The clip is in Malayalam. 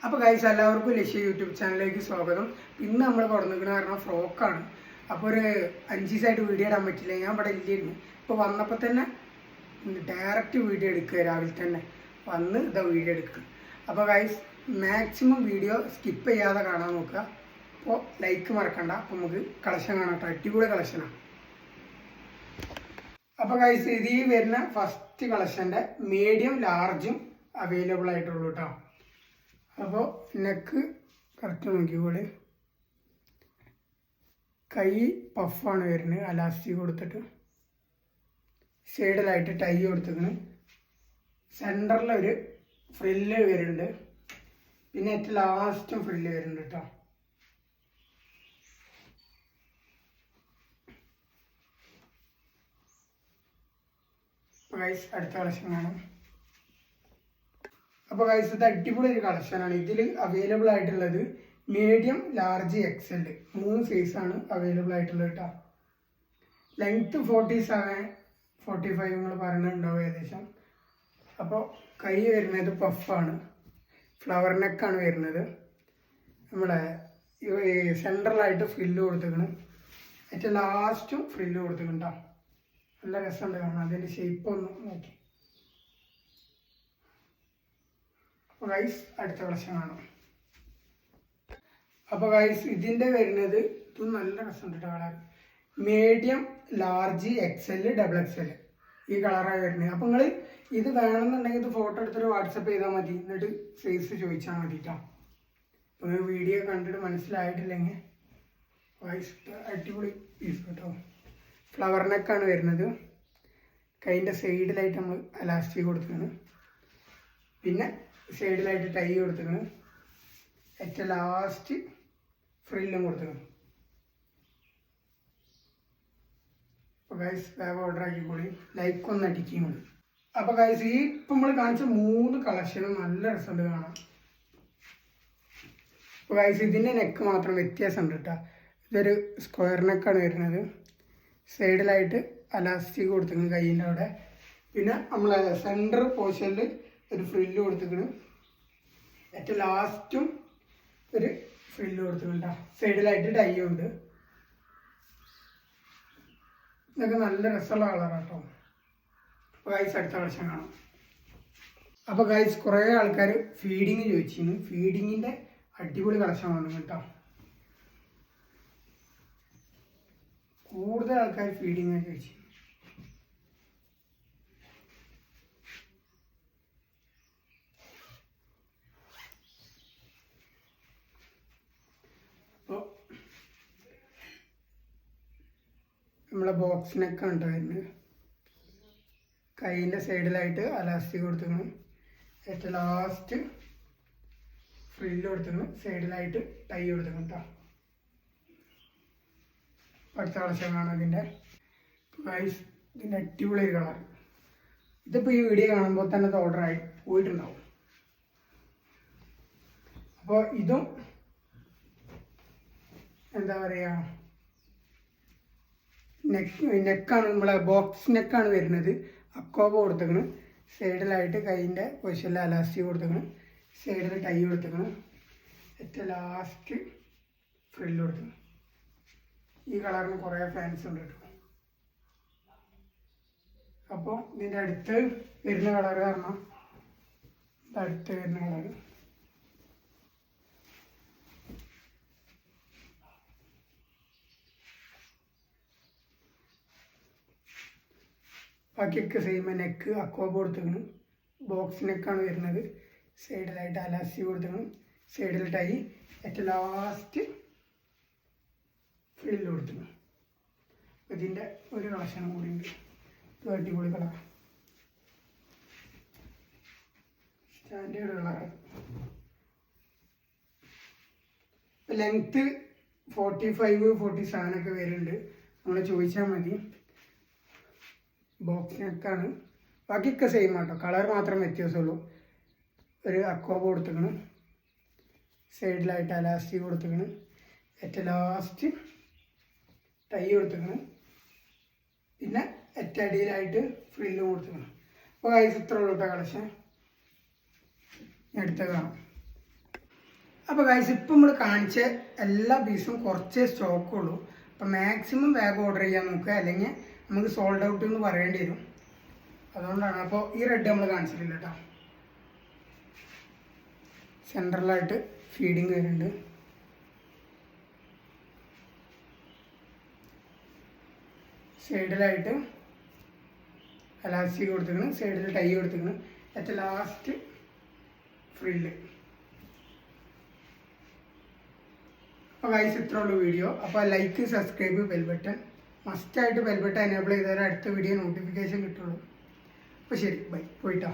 അപ്പോൾ ഗൈസ് എല്ലാവർക്കും ലക്ഷ്യ യൂട്യൂബ് ചാനലിലേക്ക് സ്വാഗതം. ഇന്ന് നമ്മൾ കൊടുക്കുന്നത് കാരണം ഫ്രോക്കാണ്. അപ്പോൾ ഒരു 5 ദിവസമായിട്ട് വീഡിയോ ഇടാൻ പറ്റില്ല, ഞാൻ ഇവിടെ ഇല്ലായിരുന്നു. ഇപ്പോൾ വന്നപ്പോൾ തന്നെ ഡയറക്റ്റ് വീഡിയോ എടുക്കുക, രാവിലെ തന്നെ വന്ന് ഇതാ വീഡിയോ എടുക്കുക. അപ്പോൾ ഗൈസ് മാക്സിമം വീഡിയോ സ്കിപ്പ് ചെയ്യാതെ കാണാൻ നോക്കുക. അപ്പോൾ ലൈക്ക് മറക്കണ്ട. അപ്പോൾ നമുക്ക് കളക്ഷൻ കാണാം കേട്ടോ, അടിപൊളി കളക്ഷനാണ്. അപ്പോൾ ഗൈസ് ഇത് ഈ വരുന്ന ഫസ്റ്റ് കളക്ഷൻ്റെ മീഡിയം ലാർജും അവൈലബിൾ ആയിട്ടുള്ളൂ കേട്ടോ. അപ്പോൾ നെക്ക് കറക്റ്റ് നോക്കിക്കോളി, കൈ പഫാണ് വരുന്നത്, അലാസ്റ്റിക് കൊടുത്തിട്ട് സൈഡിലായിട്ട് ടൈ കൊടുത്തിരിക്കണ്, സെൻറ്ററിലൊരു ഫ്രില്ല് വരുന്നുണ്ട്, പിന്നെ ഏറ്റവും ലാസ്റ്റും ഫ്രില്ല് വരുന്നുണ്ട് കേട്ടോ. ഗൈസ് അടുത്ത കളക്ഷൻ കാണാം. അപ്പോൾ ഗൈസ് ഇത് അടിപൊളി ഒരു കളക്ഷനാണ്. ഇതിൽ അവൈലബിൾ ആയിട്ടുള്ളത് മീഡിയം ലാർജ് എക്സൽ 3 സൈസാണ് അവൈലബിൾ ആയിട്ടുള്ളത് കേട്ടോ. ലെങ്ത്ത് 47-45 നിങ്ങൾ പറയുന്നുണ്ടാവും ഏകദേശം. അപ്പോൾ കൈ വരുന്നത് പഫാണ്, ഫ്ലവർ നെക്കാണ് വരുന്നത്. നമ്മുടെ സെൻട്രലായിട്ട് ഫ്രില്ല് കൊടുത്തിരിക്കണം, ഏറ്റവും ലാസ്റ്റും ഫ്രില്ല് കൊടുത്തിട്ടുണ്ടോ. നല്ല രസമുണ്ട് കാണാൻ, അതിൻ്റെ ഷേപ്പ് ഒന്ന് നോക്കി. അപ്പോൾ ഗൈസ് അടുത്ത കളക്ഷൻ കാണാം. അപ്പോൾ ഗൈസ് ഇതിൻ്റെ വരുന്നത് ഇത് നല്ല രസമുണ്ട് colour, medium large XL double XL ഈ കളറാണ് വരുന്നത്. അപ്പോൾ നിങ്ങൾ ഇത് വേണമെന്നുണ്ടെങ്കിൽ ഇത് ഫോട്ടോ എടുത്തിട്ട് വാട്സപ്പ് ചെയ്താൽ മതി, എന്നിട്ട് സൈസ് ചോദിച്ചാൽ മതി കേട്ടോ. അപ്പോൾ നിങ്ങൾ വീഡിയോ കണ്ടിട്ട് മനസ്സിലായിട്ടില്ലെങ്കിൽ ഗൈസ് അടിപൊളി പീസ് കേട്ടോ. ഫ്ലവർ നെക്കാണ് വരുന്നത്, കൈൻ്റെ സൈഡിലായിട്ട് നമ്മൾ അലാസ്റ്റിക് കൊടുത്തിരിക്കണം, പിന്നെ സൈഡിലായിട്ട് ടൈ കൊടുത്തിരിക്കണം, ഏറ്റവും ലാസ്റ്റ് ഫ്രില്ലും കൊടുത്തിരിക്കണം. അപ്പോൾ ഗൈസ് വേഗം ഓർഡർ ആക്കിക്കോളി, ലൈക്ക് ഒന്ന് അടിക്കും കൂടി. അപ്പോൾ ഗൈസ് ഈ ഇപ്പം നമ്മൾ കാണിച്ച 3 കളക്ഷനും നല്ല രസമുണ്ട് കാണാം. അപ്പോൾ ഗൈസ് ഇതിൻ്റെ നെക്ക് മാത്രം വ്യത്യാസമുണ്ട് കേട്ടോ. ഇതൊരു സ്ക്വയർ നെക്കാണ് വരുന്നത്, സൈഡിലായിട്ട് അലാസ്റ്റിക് കൊടുത്തിരിക്കണം കൈയിൻ്റെ അവിടെ, പിന്നെ നമ്മൾ സെൻറ്റർ പോർഷനിൽ ഒരു ഫ്രില്ല് കൊടുത്തിരിക്കണം, ഏറ്റവും ലാസ്റ്റും ഒരു ഫ്രില്ല് കൊടുത്തിട്ടുണ്ട്, സൈഡിലായിട്ട് ടൈ ഉണ്ട്. ഇതൊക്കെ നല്ല രസമുള്ള കളറാണ് കേട്ടോ. അപ്പോൾ ഗൈസ് അടുത്ത കളക്ഷൻ കാണാം. അപ്പോൾ ഗൈസ് കുറേ ആൾക്കാർ ഫീഡിങ് ചോദിച്ചിരുന്നു, ഫീഡിങ്ങിൻ്റെ അടിപൊളി കളക്ഷൻ വന്നു കേട്ടോ. കൂടുതൽ ആൾക്കാർ ഫീഡിങ് ചോദിച്ചു. അപ്പോൾ നമ്മളെ ബോക്സിനൊക്കെ ഉണ്ട് വരുന്നത്, കൈയിൻ്റെ സൈഡിലായിട്ട് അലാസ്റ്റിക് കൊടുത്തിരിക്കണം, ഏറ്റവും ലാസ്റ്റ് ഫ്രില്ല് കൊടുത്തിരിക്കണം, സൈഡിലായിട്ട് ടൈ കൊടുത്തിരിക്കണം കേട്ടോ. അടുത്ത കളക്ഷൻ കാണാം ഇതിൻ്റെ. ഗൈസ് ഇതിൻ്റെ അടിപൊളി ഒരു കളർ, ഇതിപ്പോൾ ഈ വീഡിയോ കാണുമ്പോൾ തന്നെ അത് ഓർഡർ ആയി പോയിട്ടുണ്ടാവും. അപ്പോൾ ഇതും എന്താ പറയുക, നെക്കാണ് നമ്മളെ ബോക്സ് നെക്കാണ് വരുന്നത്, അക്കോബ കൊടുത്തിരിക്കണം, സൈഡിലായിട്ട് കൈയിൻ്റെ പൊസിഷനിൽ അലാസ്റ്റിക് കൊടുത്തിരിക്കണം, സൈഡിൽ ടൈ കൊടുത്തിരിക്കണം, ഏറ്റവും ലാസ്റ്റ് ഫ്രില്ല് കൊടുത്തിരിക്കണം. ഈ കളറിന് കുറേ ഫാൻസ് ഉണ്ട് കേട്ടോ. അപ്പോൾ ഇതിൻ്റെ അടുത്ത് വരുന്ന കളർ കാരണം അടുത്ത് വരുന്ന കളർ ബാക്കിയൊക്കെ സെയിം. നെക്ക് അക്വാബ കൊടുത്തിരിക്കണം, ബോക്സ് നെക്കാണ് വരുന്നത്, സൈഡിലായിട്ട് അലാസി കൊടുത്തിരിക്കണം, സൈഡിൽ ടൈ, ഏറ്റവും ലാസ്റ്റ് ഫ്രില്ല് കൊടുത്തിരിക്കണം. ഇതിൻ്റെ ഒരു കളക്ഷനും കൂടി ഉണ്ട്, ഇത് അടിപൊളി കളർ, സ്റ്റാൻഡേർഡ് കളർ. ലെങ്ത്ത് 45-47 ഒക്കെ വരുന്നുണ്ട്, നമ്മൾ ചോദിച്ചാൽ മതി. ബോക്സ് നെക്കാണ്, ബാക്കിയൊക്കെ സെയിം ആട്ടോ, കളർ മാത്രം വ്യത്യാസമുള്ളൂ. ഒരു അക്വാബ കൊടുത്തിരിക്കണം, സൈഡിലായിട്ട് അലാസ്റ്റിക് കൊടുത്തിരിക്കണം, ഏറ്റവും ലാസ്റ്റ് ടൈ കൊടുത്തിരിക്കണം, പിന്നെ ഏറ്റവും അടിയിലായിട്ട് ഫ്രില്ലും കൊടുത്തിരിക്കണം. അപ്പോൾ ഗൈസ് ഇത്ര ഉള്ളൂ കേട്ടോ കളക്ഷൻ. അടുത്ത കാണാം. അപ്പോൾ ഗൈസ് ഇപ്പം നമ്മൾ കാണിച്ച എല്ലാ പീസും കുറച്ചേ സ്റ്റോക്കുള്ളൂ. അപ്പം മാക്സിമം വേഗം ഓർഡർ ചെയ്യാൻ നോക്കുക, അല്ലെങ്കിൽ നമുക്ക് സോൾഡ് ഔട്ട് എന്ന് പറയേണ്ടി വരും. അതുകൊണ്ടാണ്. അപ്പോൾ ഈ റെഡ് നമ്മൾ കാണിച്ചിട്ടില്ല കേട്ടോ. സെൻട്രലായിട്ട് ഫീഡിങ് വരുന്നുണ്ട്. സൈഡിലായിട്ട് എലാസ്റ്റിക് കൊടുത്തിരിക്കണം, സൈഡിൽ ടൈ കൊടുത്തിരിക്കണം, ഏറ്റവും ലാസ്റ്റ് ഫ്രില്ല്. അപ്പോൾ ഗൈസ് ഇത്രേ ഉള്ളൂ വീഡിയോ. അപ്പോൾ ലൈക്ക്, സബ്സ്ക്രൈബ്, ബെൽ ബട്ടൺ മസ്റ്റായിട്ട് ബെൽ ബട്ടൺ എനേബിൾ ചെയ്താൽ അടുത്ത വീഡിയോ നോട്ടിഫിക്കേഷൻ കിട്ടുള്ളൂ. അപ്പോൾ ശരി, ബൈ, പോയിട്ടോ.